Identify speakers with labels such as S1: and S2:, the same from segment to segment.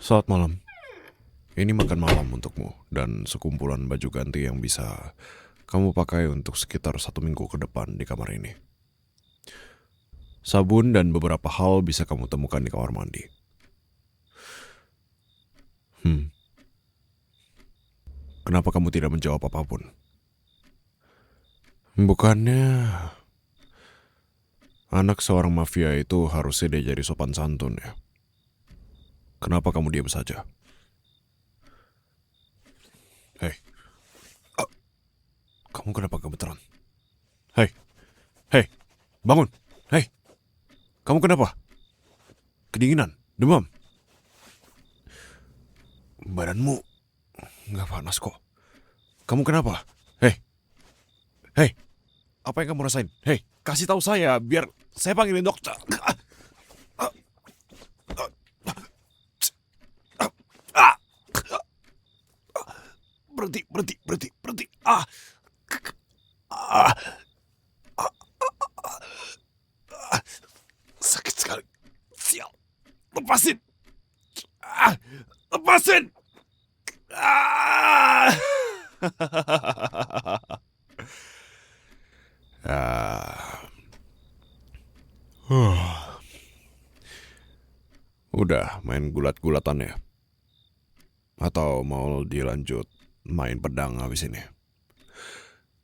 S1: Selamat malam. Ini makan malam untukmu dan sekumpulan baju ganti yang bisa kamu pakai untuk sekitar 1 minggu ke depan di kamar ini. Sabun dan beberapa hal bisa kamu temukan di kamar mandi. Kenapa kamu tidak menjawab apapun? Bukannya anak seorang mafia itu harusnya dia jadi sopan santun ya? Kenapa kamu diam saja? Hei, kamu kenapa gemeteran? Hei, hei, bangun. Hei, kamu kenapa? Kedinginan, demam. Badanmu nggak panas kok. Kamu kenapa? Hei, hei, apa yang kamu rasain? Hei, kasih tahu saya biar saya panggilin dokter. Berhenti, berhenti, berhenti, berhenti. Sakit sekali. Sial. Lepasin. Lepasin. Ah. Udah main gulat-gulatan ya? Atau mau dilanjut main pedang habis ini?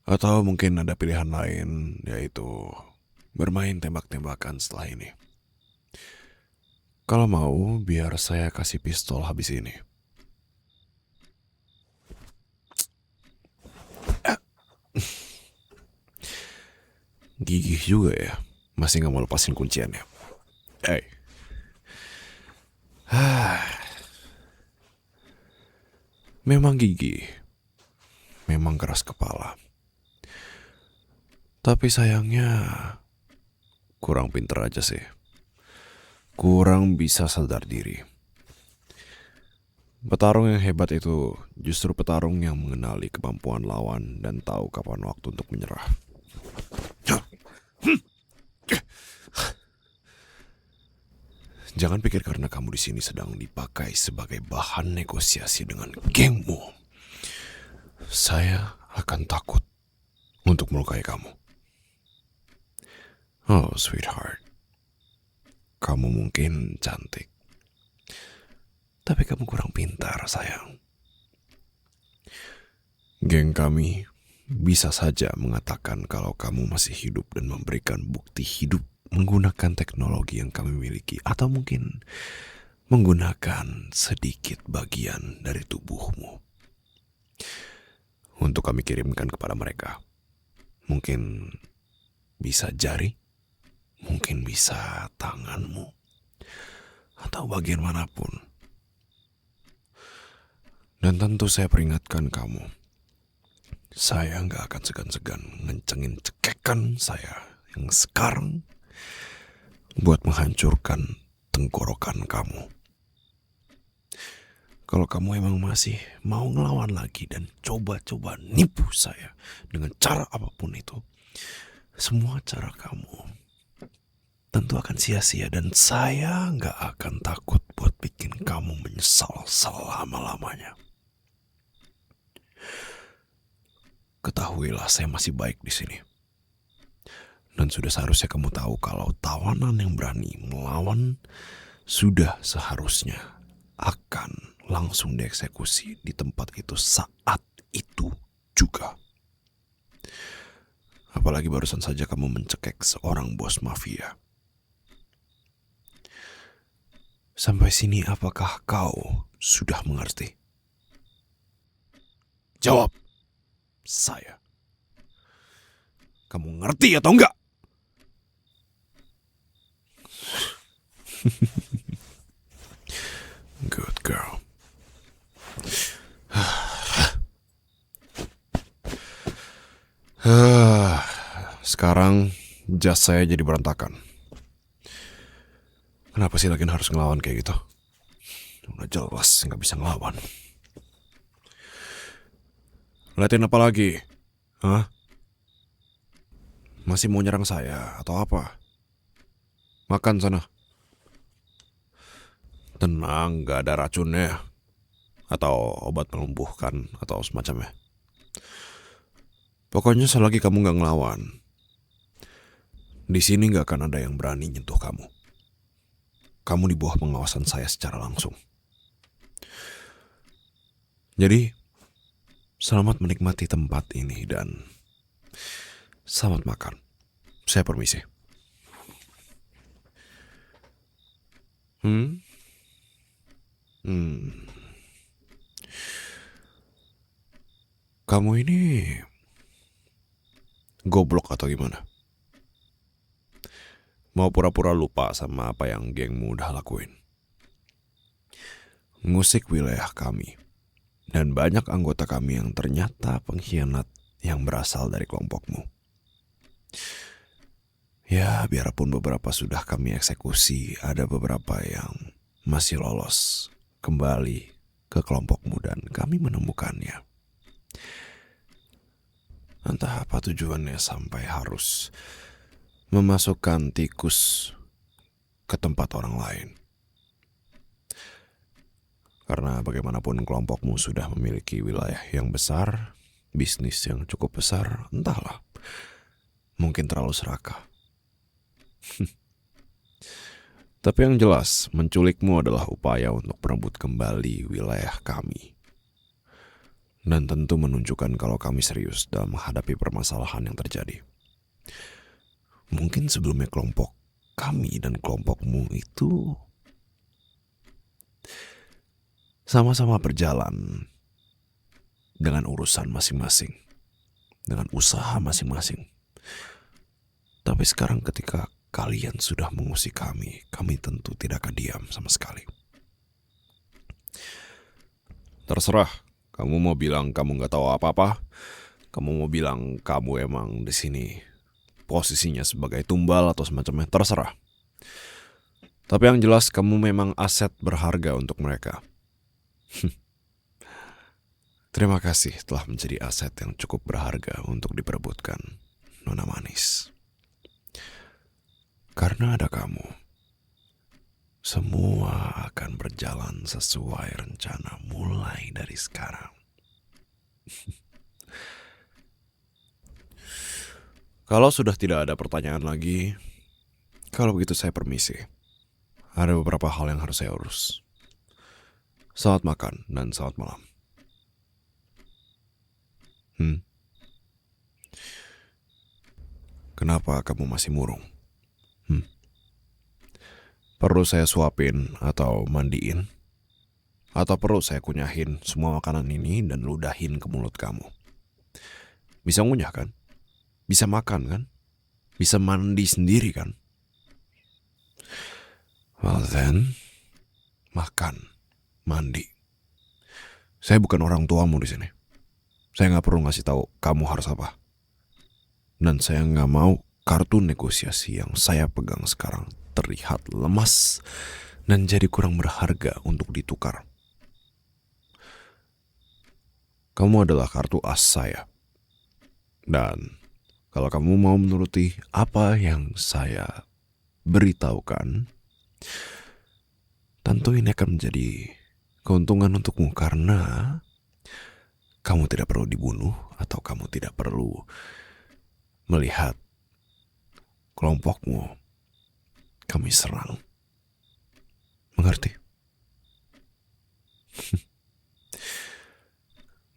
S1: Atau mungkin ada pilihan lain, yaitu bermain tembak-tembakan setelah ini. Kalau mau, biar saya kasih pistol habis ini. Gigih juga ya, masih gak mau lepasin kunciannya. Hey. Memang gigih, memang keras kepala. Tapi sayangnya kurang pinter aja sih. Kurang bisa sadar diri. Petarung yang hebat itu justru petarung yang mengenali kemampuan lawan dan tahu kapan waktu untuk menyerah. Jangan pikir karena kamu di sini sedang dipakai sebagai bahan negosiasi dengan gengmu, saya akan takut untuk melukai kamu. Oh, sweetheart. Kamu mungkin cantik, tapi kamu kurang pintar, sayang. Geng kami bisa saja mengatakan kalau kamu masih hidup dan memberikan bukti hidup menggunakan teknologi yang kami miliki, atau mungkin menggunakan sedikit bagian dari tubuhmu untuk kami kirimkan kepada mereka. Mungkin bisa jari, mungkin bisa tanganmu, atau bagian manapun. Dan tentu saya peringatkan kamu, saya nggak akan segan-segan ngencengin cekekan saya yang sekarang buat menghancurkan tenggorokan kamu. Kalau kamu emang masih mau ngelawan lagi dan coba-coba nipu saya dengan cara apapun itu, semua cara kamu tentu akan sia-sia dan saya nggak akan takut buat bikin kamu menyesal selama-lamanya. Ketahuilah saya masih baik di sini. Dan sudah seharusnya kamu tahu kalau tawanan yang berani melawan sudah seharusnya akan langsung dieksekusi di tempat itu saat itu juga. Apalagi barusan saja kamu mencekek seorang bos mafia. Sampai sini apakah kau sudah mengerti? Jawab saya. Kamu ngerti atau enggak? Good girl. Sekarang jas saya jadi berantakan. Kenapa sih lagi harus ngelawan kayak gitu? Udah jelas nggak bisa ngelawan. Liatin apa lagi? Hah? Masih mau nyerang saya atau apa? Makan sana. Tenang, gak ada racunnya. Atau obat melumpuhkan atau semacamnya. Pokoknya selagi kamu gak ngelawan, di sini gak akan ada yang berani nyentuh kamu. Kamu di bawah pengawasan saya secara langsung. Jadi, selamat menikmati tempat ini dan selamat makan. Saya permisi. Hmm? Kamu ini goblok atau gimana? Mau pura-pura lupa sama apa yang gengmu udah lakuin? Ngusik wilayah kami. Dan banyak anggota kami yang ternyata pengkhianat yang berasal dari kelompokmu. Ya, biarpun beberapa sudah kami eksekusi, ada beberapa yang masih lolos kembali ke kelompokmu dan kami menemukannya. Entah apa tujuannya sampai harus memasukkan tikus ke tempat orang lain. Karena bagaimanapun kelompokmu sudah memiliki wilayah yang besar, bisnis yang cukup besar, entahlah, mungkin terlalu serakah. Tapi yang jelas, menculikmu adalah upaya untuk merebut kembali wilayah kami. Dan tentu menunjukkan kalau kami serius dalam menghadapi permasalahan yang terjadi. Mungkin sebelumnya kelompok kami dan kelompokmu itu sama-sama berjalan dengan urusan masing-masing, dengan usaha masing-masing. Tapi sekarang ketika kalian sudah mengusik kami tentu tidak akan diam sama sekali. Terserah, kamu mau bilang kamu gak tahu apa-apa, kamu mau bilang kamu emang di sini posisinya sebagai tumbal atau semacamnya, terserah. Tapi yang jelas kamu memang aset berharga untuk mereka. Terima kasih telah menjadi aset yang cukup berharga untuk diperebutkan, Nona Manis. Karena ada kamu, semua akan berjalan sesuai rencana mulai dari sekarang. Kalau sudah tidak ada pertanyaan lagi, kalau begitu saya permisi. Ada beberapa hal yang harus saya urus. Selamat makan dan selamat malam. Kenapa kamu masih murung? Perlu saya suapin atau mandiin? Atau perlu saya kunyahin semua makanan ini dan ludahin ke mulut kamu? Bisa ngunyah kan? Bisa makan kan? Bisa mandi sendiri kan? Well then, makan, mandi. Saya bukan orang tuamu di sini. Saya nggak perlu ngasih tahu kamu harus apa. Dan saya nggak mau kartu negosiasi yang saya pegang sekarang terlihat lemas dan jadi kurang berharga untuk ditukar. Kamu adalah kartu as saya. Dan kalau kamu mau menuruti apa yang saya beritahukan, tentu ini akan menjadi keuntungan untukmu karena kamu tidak perlu dibunuh atau kamu tidak perlu melihat kelompokmu kami serang. Mengerti?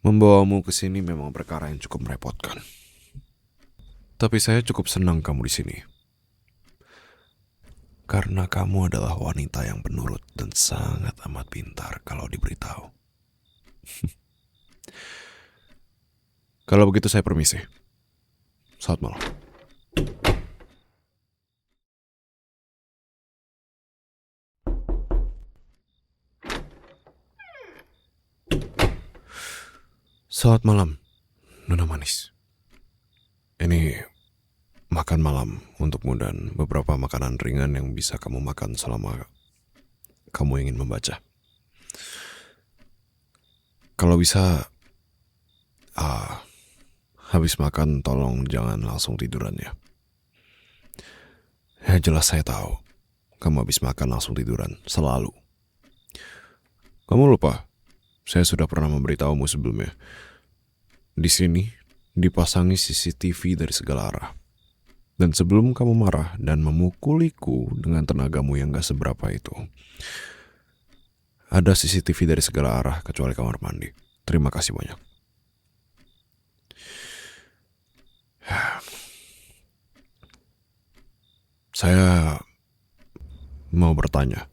S1: Membawamu ke sini memang perkara yang cukup merepotkan. Tapi saya cukup senang kamu di sini. Karena kamu adalah wanita yang penurut dan sangat amat pintar kalau diberitahu. Kalau begitu saya permisi. Selamat malam. Selamat malam, Nona Manis. Ini makan malam untukmu dan beberapa makanan ringan yang bisa kamu makan selama kamu ingin membaca. Kalau bisa, habis makan tolong jangan langsung tiduran ya. Ya jelas saya tahu, kamu habis makan langsung tiduran, selalu. Kamu lupa, saya sudah pernah memberitahumu sebelumnya. Di sini dipasangi CCTV dari segala arah. Dan sebelum kamu marah dan memukuliku dengan tenagamu yang gak seberapa itu, ada CCTV dari segala arah kecuali kamar mandi. Terima kasih banyak. Saya mau bertanya.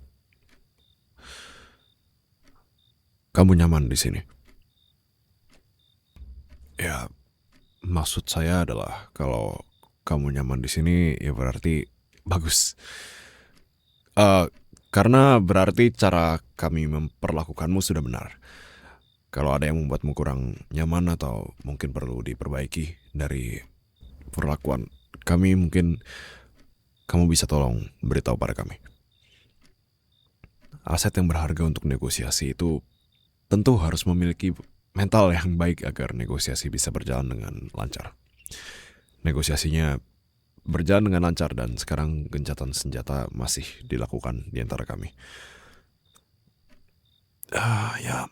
S1: Kamu nyaman di sini? Ya, maksud saya adalah kalau kamu nyaman di sini ya berarti bagus. Karena berarti cara kami memperlakukanmu sudah benar. Kalau ada yang membuatmu kurang nyaman atau mungkin perlu diperbaiki dari perlakuan kami, mungkin kamu bisa tolong beritahu pada kami. Aset yang berharga untuk negosiasi itu tentu harus memiliki mental yang baik agar negosiasi bisa berjalan dengan lancar. Negosiasinya berjalan dengan lancar dan sekarang gencatan senjata masih dilakukan di antara kami. Ya,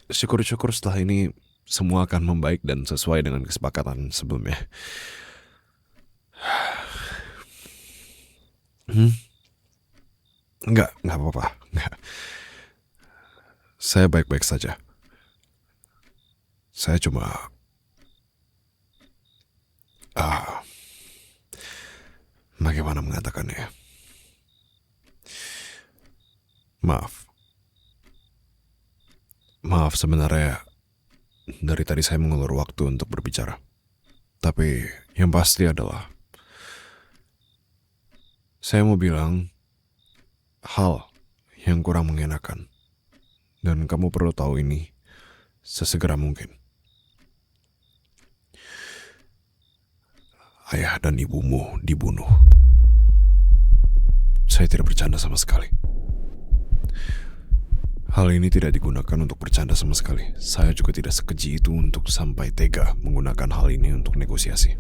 S1: syukur-syukur setelah ini semua akan membaik dan sesuai dengan kesepakatan sebelumnya. Enggak apa-apa. Enggak. Saya baik-baik saja. Saya cuma bagaimana mengatakannya? Maaf sebenarnya dari tadi saya mengulur waktu untuk berbicara. Tapi yang pasti adalah saya mau bilang hal yang kurang mengenakan. Dan kamu perlu tahu ini sesegera mungkin. Ayah dan ibumu dibunuh. Saya tidak bercanda sama sekali. Hal ini tidak digunakan untuk bercanda sama sekali. Saya juga tidak sekeji itu untuk sampai tega menggunakan hal ini untuk negosiasi.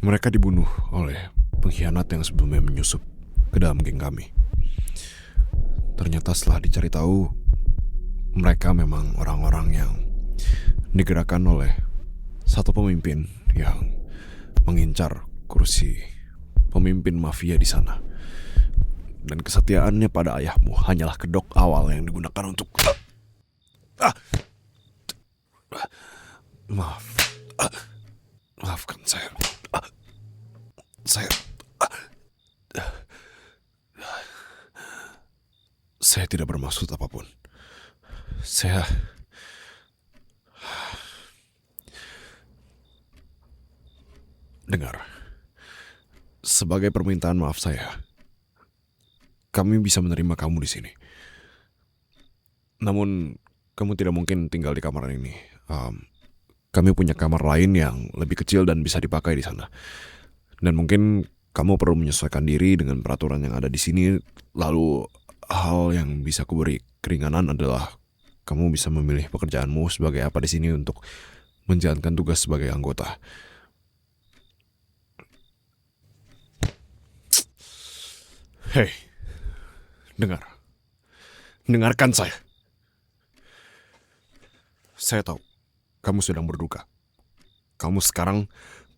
S1: Mereka dibunuh oleh pengkhianat yang sebelumnya menyusup ke dalam geng kami. Ternyata setelah dicari tahu, mereka memang orang-orang yang digerakkan oleh satu pemimpin yang mengincar kursi pemimpin mafia di sana. Dan kesetiaannya pada ayahmu hanyalah kedok awal yang digunakan untuk... Maafkan saya. Saya tidak bermaksud apapun. Saya dengar. Sebagai permintaan maaf saya, kami bisa menerima kamu di sini. Namun kamu tidak mungkin tinggal di kamar ini. Kami punya kamar lain yang lebih kecil dan bisa dipakai di sana. Dan mungkin kamu perlu menyesuaikan diri dengan peraturan yang ada di sini. Lalu hal yang bisa kuberi keringanan adalah kamu bisa memilih pekerjaanmu sebagai apa di sini untuk menjalankan tugas sebagai anggota. Hei, dengarkan saya. Saya tahu kamu sedang berduka. Kamu sekarang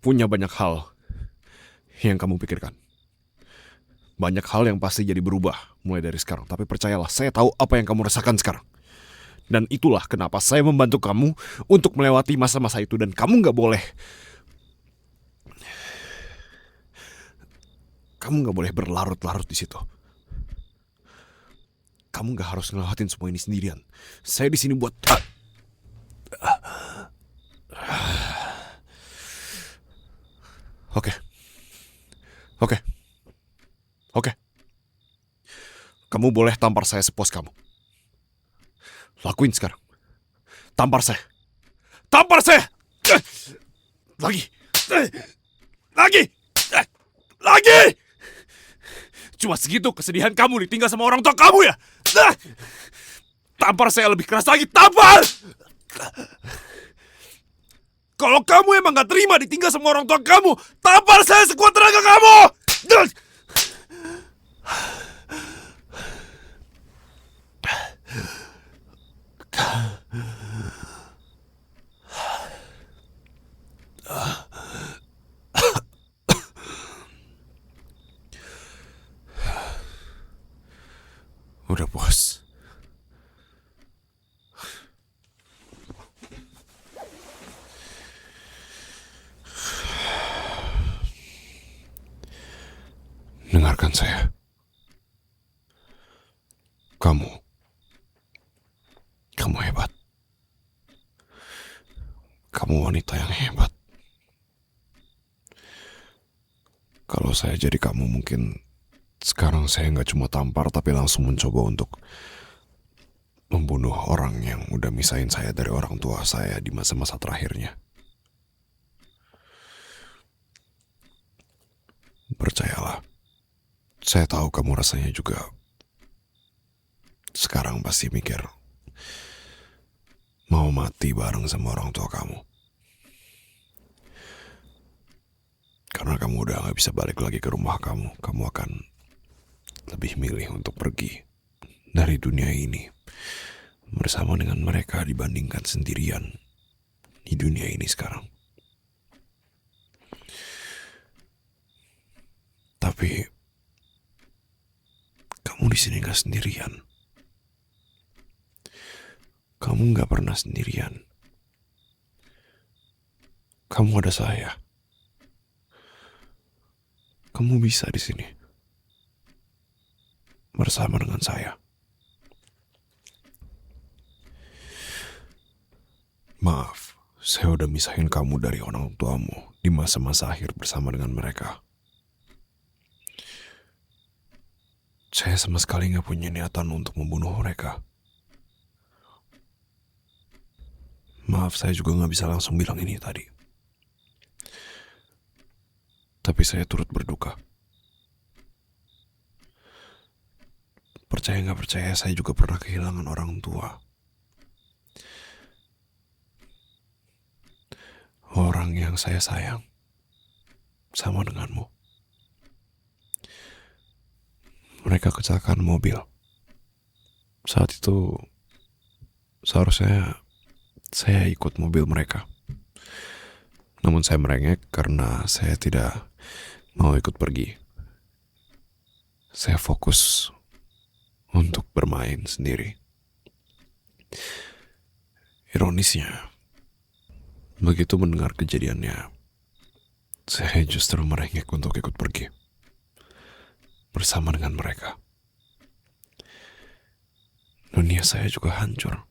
S1: punya banyak hal yang kamu pikirkan. Banyak hal yang pasti jadi berubah mulai dari sekarang. Tapi percayalah, saya tahu apa yang kamu rasakan sekarang. Dan itulah kenapa saya membantu kamu untuk melewati masa-masa itu. Dan kamu gak boleh berlarut-larut di situ. Kamu gak harus ngelewatin semua ini sendirian. Saya di sini buat... Oke. Kamu boleh tampar saya sepos kamu. Lakuin sekarang. Tampar saya. Lagi. Cuma segitu kesedihan kamu ditinggal sama orang tua kamu ya? Tampar saya lebih keras lagi. Tampar! Kalau kamu emang gak terima ditinggal sama orang tua kamu, tampar saya sekuat tenaga kamu! Udah bos. Dengarkan saya. Kamu hebat. Kamu wanita yang hebat. Kalau saya jadi kamu mungkin sekarang saya nggak cuma tampar tapi langsung mencoba untuk membunuh orang yang udah misahin saya dari orang tua saya di masa-masa terakhirnya. Percayalah, saya tahu kamu rasanya juga sekarang pasti mikir mau mati bareng sama orang tua kamu. Karena kamu udah gak bisa balik lagi ke rumah kamu. Kamu akan lebih milih untuk pergi dari dunia ini bersama dengan mereka dibandingkan sendirian di dunia ini sekarang. Tapi kamu di sini gak sendirian. Kamu gak pernah sendirian. Kamu ada saya. Kamu bisa di sini bersama dengan saya. Maaf, saya udah misahin kamu dari orang tuamu di masa-masa akhir bersama dengan mereka. Saya sama sekali gak punya niatan untuk membunuh mereka. Maaf, saya juga gak bisa langsung bilang ini tadi. Tapi saya turut berduka. Percaya gak percaya, saya juga pernah kehilangan orang tua. Orang yang saya sayang. Sama denganmu. Mereka kecelakaan mobil. Saat itu seharusnya saya ikut mobil mereka. Namun saya merengek karena saya tidak mau ikut pergi. Saya fokus untuk bermain sendiri. Ironisnya, begitu mendengar kejadiannya, saya justru merengek untuk ikut pergi bersama dengan mereka. Dunia saya juga hancur.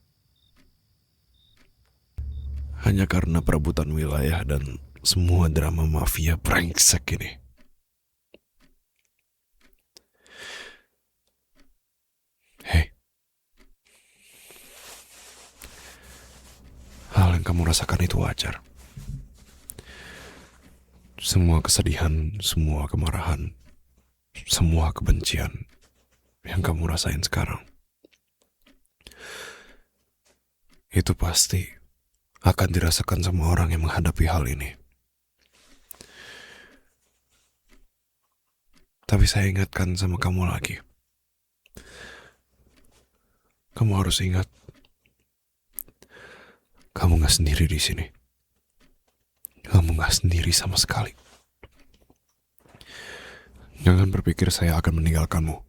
S1: Hanya karena perebutan wilayah dan semua drama mafia brengsek ini. Hei, hal yang kamu rasakan itu wajar. Semua kesedihan, semua kemarahan, semua kebencian yang kamu rasain sekarang, itu pasti akan dirasakan sama orang yang menghadapi hal ini. Tapi saya ingatkan sama kamu lagi. Kamu harus ingat, kamu gak sendiri di sini. Kamu gak sendiri sama sekali. Jangan berpikir saya akan meninggalkanmu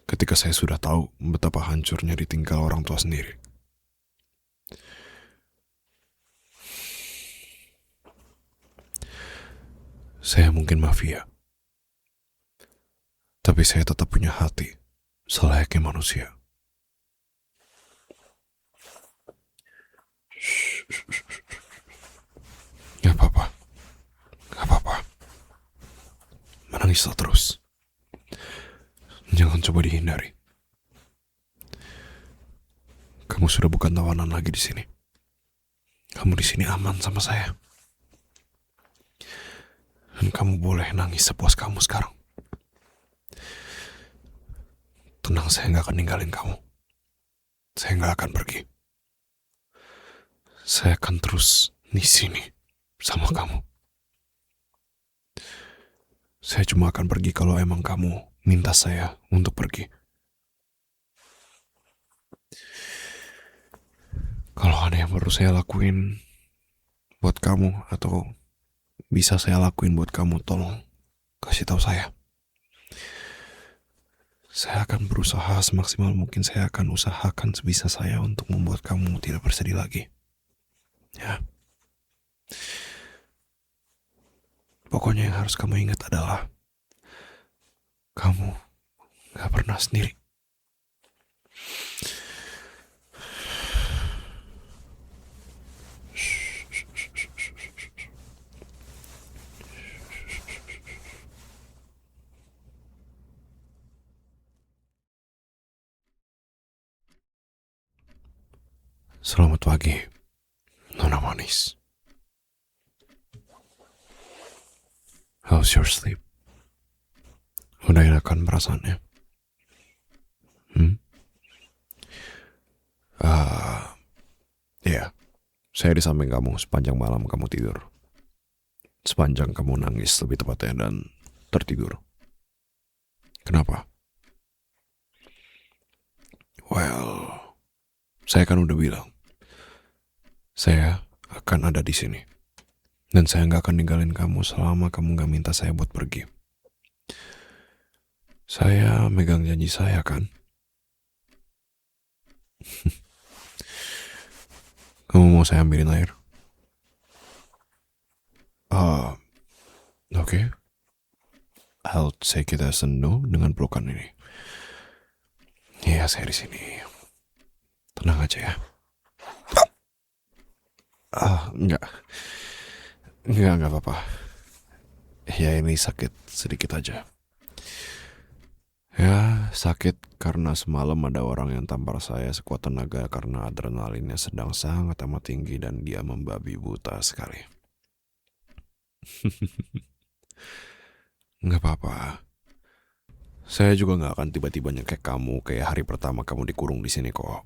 S1: ketika saya sudah tahu betapa hancurnya ditinggal orang tua sendiri. Saya mungkin mafia, tapi saya tetap punya hati selayaknya manusia. Gak apa-apa. Menangislah terus. Jangan coba dihindari. Kamu sudah bukan tawanan lagi di sini. Kamu di sini aman sama saya. Dan kamu boleh nangis sepuas kamu sekarang. Tenang, saya gak akan ninggalin kamu. Saya gak akan pergi. Saya akan terus di sini sama kamu. Saya cuma akan pergi kalau emang kamu minta saya untuk pergi. Kalau ada yang perlu saya lakuin buat kamu atau bisa saya lakuin buat kamu, tolong kasih tahu saya. Saya akan berusaha semaksimal mungkin, saya akan usahakan sebisa saya untuk membuat kamu tidak bersedih lagi. Ya. Pokoknya yang harus kamu ingat adalah kamu gak pernah sendiri. Selamat pagi, Nona Manis. How's your sleep? Udah enakan perasaannya? Iya, saya di samping kamu sepanjang malam kamu tidur. Sepanjang kamu nangis lebih tepatnya dan tertidur. Kenapa? Well, saya kan udah bilang, saya akan ada di sini. Dan saya gak akan ninggalin kamu selama kamu gak minta saya buat pergi. Saya megang janji saya kan? Kamu mau saya ambilin air? Oke. I'll take it as a no dengan pelukan ini. Iya, saya di sini. Tenang aja ya. Enggak apa-apa. Ya ini sakit sedikit aja. Ya, sakit karena semalam ada orang yang tampar saya sekuat tenaga karena adrenalinnya sedang sangat amat tinggi dan dia membabi buta sekali. Nggak apa-apa. Saya juga nggak akan tiba-tiba nyekek kamu kayak hari pertama kamu dikurung di sini kok.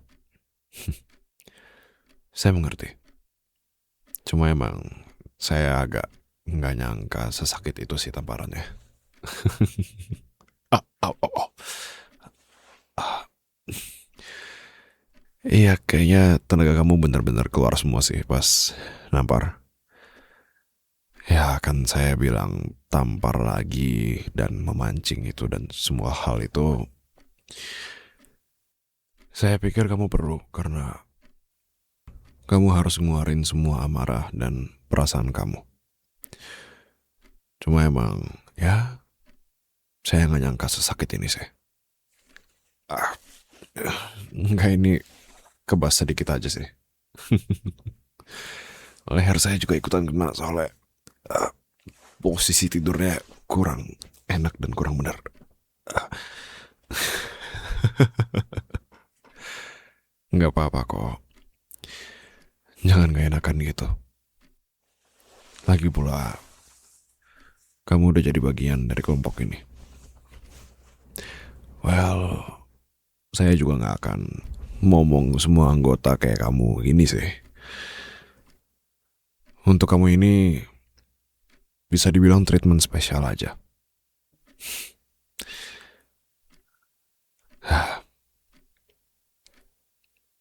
S1: Saya mengerti. Cuma emang saya agak nggak nyangka sesakit itu sih tamparannya. Iya, kayaknya tenaga kamu benar-benar keluar semua sih pas nampar. Ya kan saya bilang tampar lagi dan memancing itu dan semua hal itu. Saya pikir kamu perlu karena kamu harus ngeluarin semua amarah dan perasaan kamu. Cuma emang ya saya nggak nyangka sesakit ini sih. Enggak, ini kebas sedikit aja sih. Leher saya juga ikutan kena soalnya posisi tidurnya kurang enak dan kurang benar. Nggak apa-apa kok. Jangan gak enakan gitu. Lagi pula, kamu udah jadi bagian dari kelompok ini. Well, saya juga gak akan ngomong semua anggota kayak kamu ini sih. Untuk kamu ini bisa dibilang treatment spesial aja.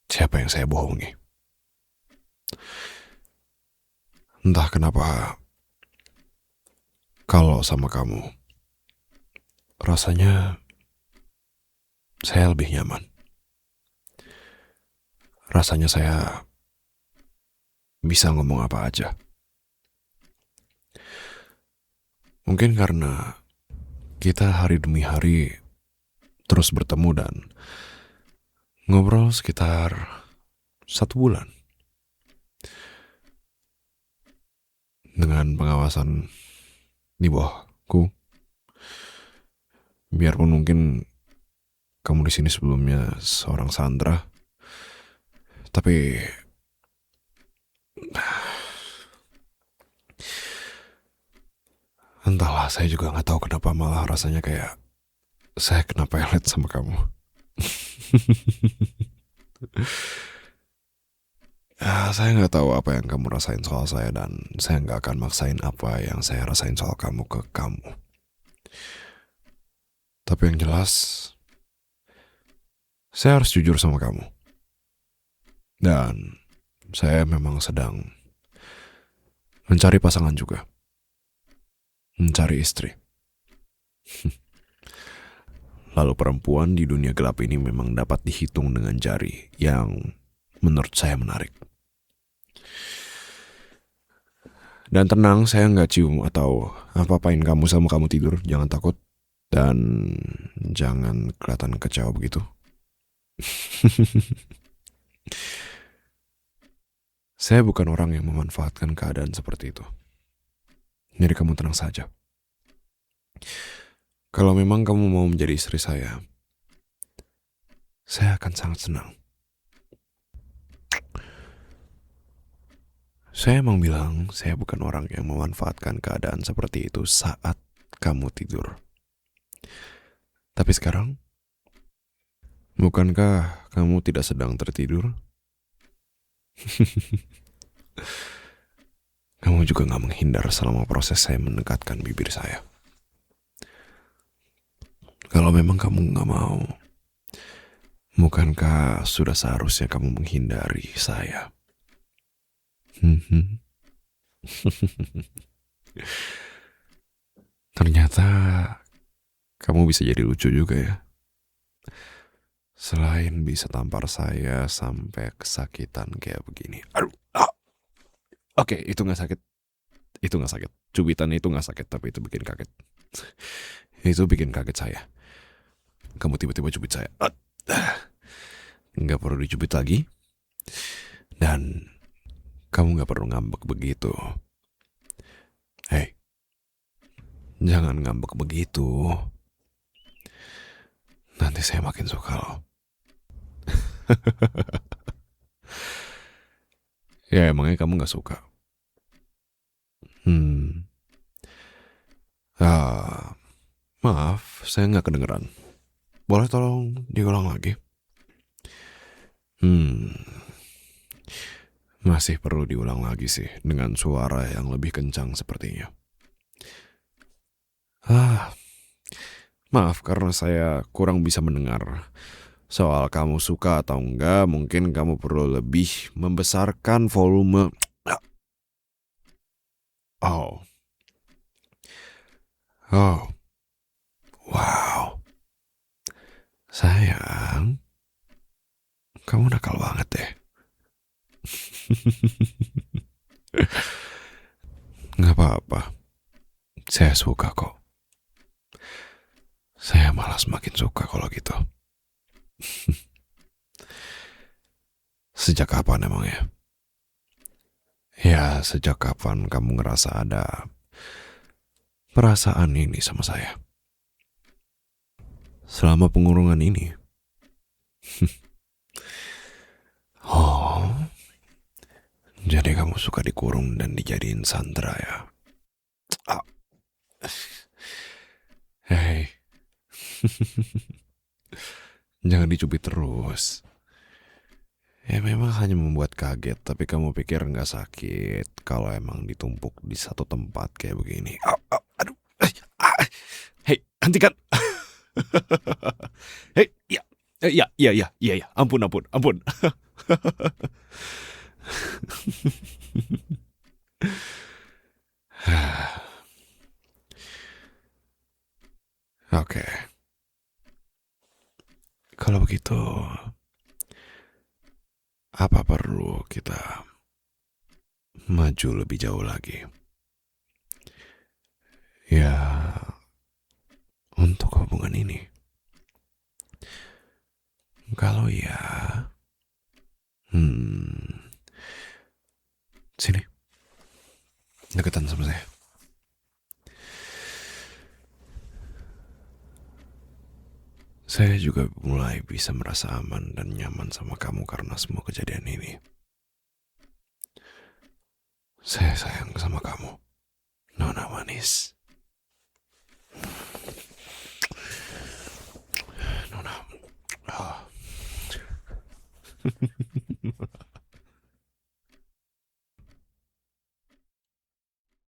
S1: Siapa yang saya bohongi? Entah kenapa kalau sama kamu rasanya saya lebih nyaman. Rasanya saya bisa ngomong apa aja. Mungkin karena kita hari demi hari terus bertemu dan ngobrol sekitar 1 bulan. Dengan pengawasan di bawahku. Biarpun mungkin kamu di sini sebelumnya seorang Sandra, tapi entahlah, saya juga nggak tahu kenapa malah rasanya kayak saya kena pelet sama kamu. Saya nggak tahu apa yang kamu rasain soal saya dan saya nggak akan maksain apa yang saya rasain soal kamu ke kamu. Tapi yang jelas, saya harus jujur sama kamu. Dan saya memang sedang mencari pasangan juga. Mencari istri. Lalu perempuan di dunia gelap ini memang dapat dihitung dengan jari, yang menurut saya menarik. Dan tenang, saya nggak cium atau apa-apain kamu sama kamu tidur. Jangan takut. Dan jangan kelihatan kecewa begitu. Saya bukan orang yang memanfaatkan keadaan seperti itu. Jadi kamu tenang saja. Kalau memang kamu mau menjadi istri saya akan sangat senang. Saya emang bilang, saya bukan orang yang memanfaatkan keadaan seperti itu saat kamu tidur. Tapi sekarang, bukankah kamu tidak sedang tertidur? Kamu juga gak menghindar selama proses saya mendekatkan bibir saya. Kalau memang kamu gak mau, bukankah sudah seharusnya kamu menghindari saya? Ternyata kamu bisa jadi lucu juga ya. Selain bisa tampar saya sampai kesakitan kayak begini. Aduh. Oke, itu gak sakit. Itu gak sakit. Cubitan itu gak sakit, tapi itu bikin kaget. Itu bikin kaget saya. Kamu tiba-tiba cubit saya. Gak perlu dicubit lagi. Dan kamu gak perlu ngambek begitu. Hei, jangan ngambek begitu. Nanti saya makin suka loh. Ya emangnya kamu gak suka? Maaf, saya gak kedengeran. Boleh tolong diulang lagi? Masih perlu diulang lagi sih, dengan suara yang lebih kencang sepertinya. Maaf karena saya kurang bisa mendengar. Soal kamu suka atau enggak, mungkin kamu perlu lebih membesarkan volume. Oh. Wow. Sayang, kamu nakal banget deh. Gak apa-apa. Saya suka kok. Saya malah semakin suka kalau gitu. Sejak kapan emang ya? Ya, sejak kapan kamu ngerasa ada perasaan ini sama saya? Selama pengurungan ini. Oh, jadi kamu suka dikurung dan dijadiin sandera ya? Hei. Jangan dicubit terus. Ya memang hanya membuat kaget, tapi kamu pikir gak sakit kalau emang ditumpuk di satu tempat kayak begini. Aduh. Hei, hentikan. Hei, ya. Ampun. Oke. Kalau begitu, apa perlu kita maju lebih jauh lagi? Ya, untuk hubungan ini. Kalau ya, sini, deketan sama saya. Saya juga mulai bisa merasa aman dan nyaman sama kamu karena semua kejadian ini. Saya sayang sama kamu, Nona manis. Nona.